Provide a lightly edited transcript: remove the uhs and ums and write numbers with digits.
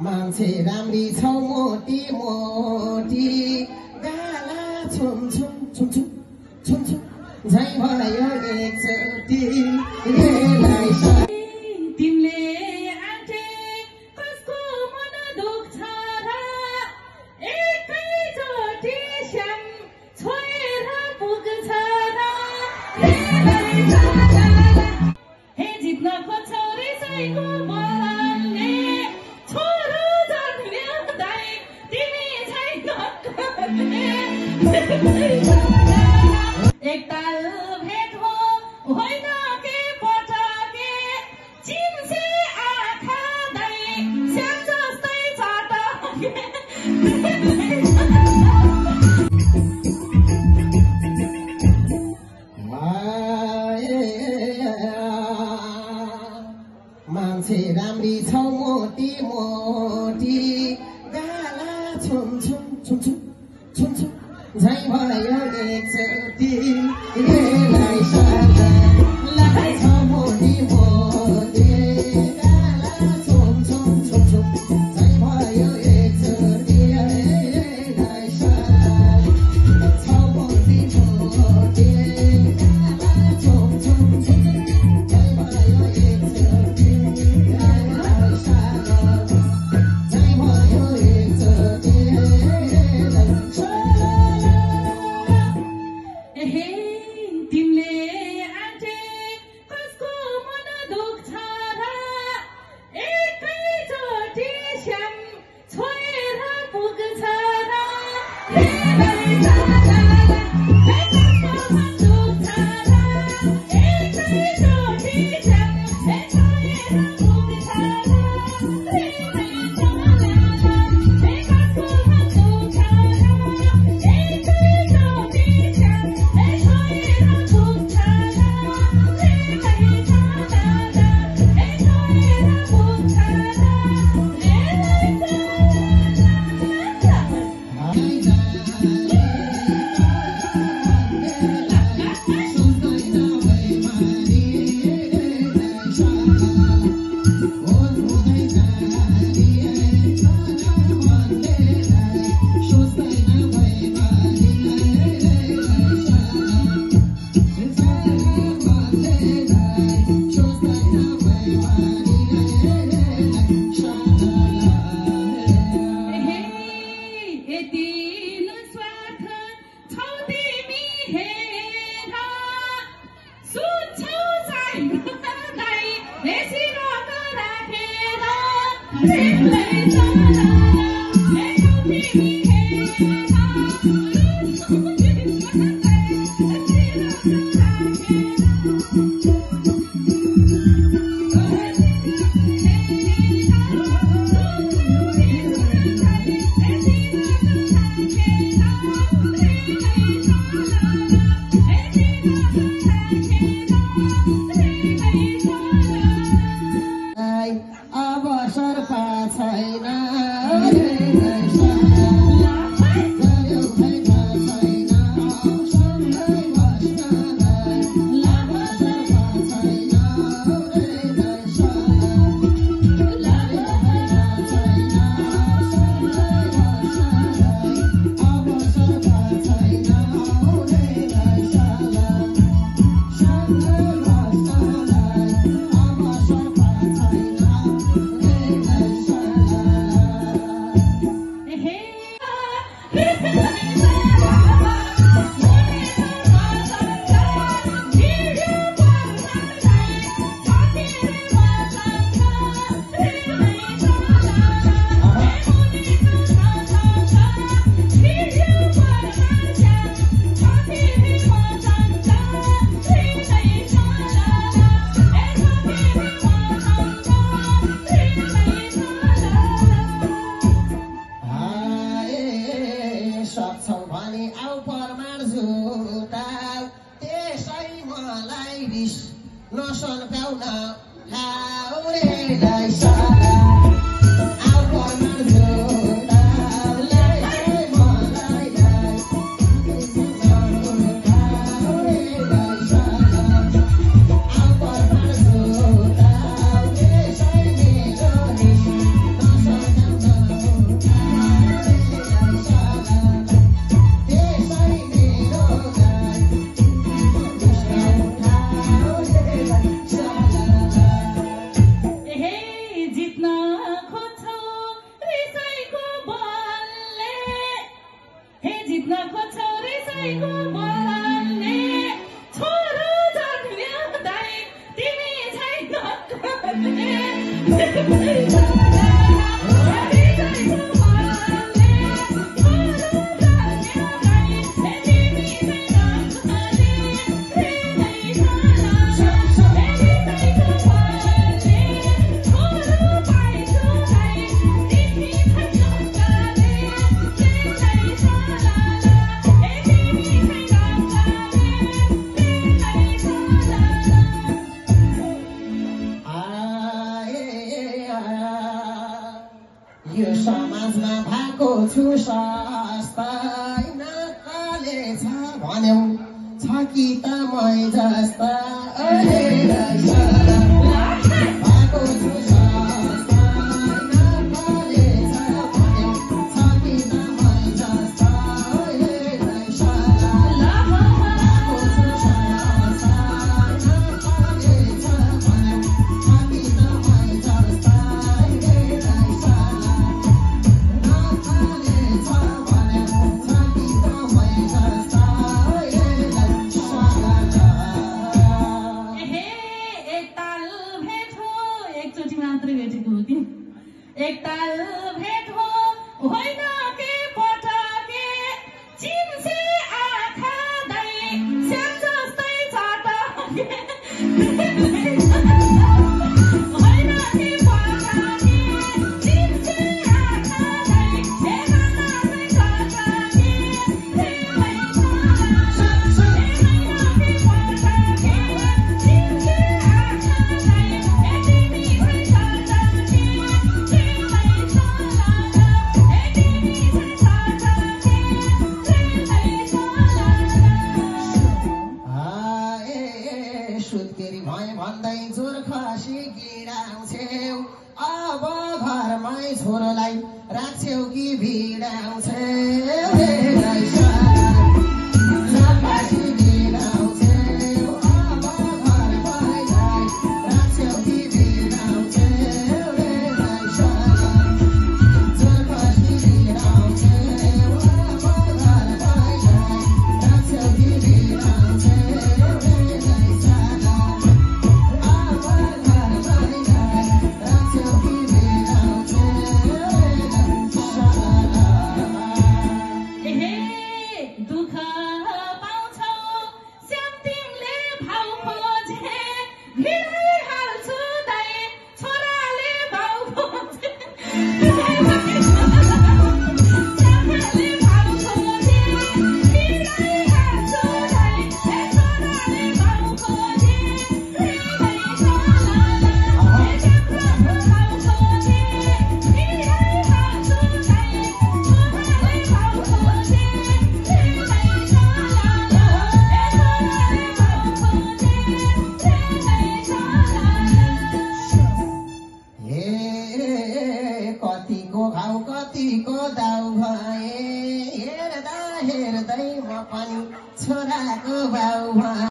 मान्छे राम्री छौ मोटी मोटी गाला छुम छुम छुम छुम छुम छुम झै भयो एकचोटि तिमीले आँटे कसको मन दुख्छ र एकैचोटि श्याम छोएर पुग्छ र हे जित्न खोज्छौ रिसाइको बलले छोरो जन्म्याउँदै तिमी छैन एकताल भेट हो होइन के पटके चिम्से आँखा दै श्याम जस्तै चटके मान्छे राम्री छौ मोटी मोटी गाला छुम छुम छुम छुम छुम छुम झै भयो एकचोटि छौ मोटी मोटी गाला छुम छुम छुम छुम झै भयो एकचोटि छौ मोटी मोटी गाला छुम छुम छुम छुम झै भयो एकचोटि तिमीले आँटे कसको मन दुख्छ र एकैचोटि श्याम छोएर पुग्छ र जित्न खोज्छौ रिसाइको बलले हे जित्न खोज्छौ रिसाइको बलले छोरो जन्म्याउँदै तिमी छैन यो समाजमा भएको छु सस्ता नकाले छ भन्यौ छ कि त मै जस्ता भएको छु सस्ता नकाले छ भन्यौ छ कि त मै जस्ता भएको छु सस्ता नकाले छ भन्यौ छ कि त मै जस्ता एकताल भेट हो होइन के पटके चिन्से आँखा दै श्याम जस्तै चटके होइन के पटके चिन्से आँखा दै हेर्न जस्तै सुत्केरी भए भन्दै जोर खसी गिराउँछौ अब घरमै छोरोलाई राख्छौ कि भिडाउँछौ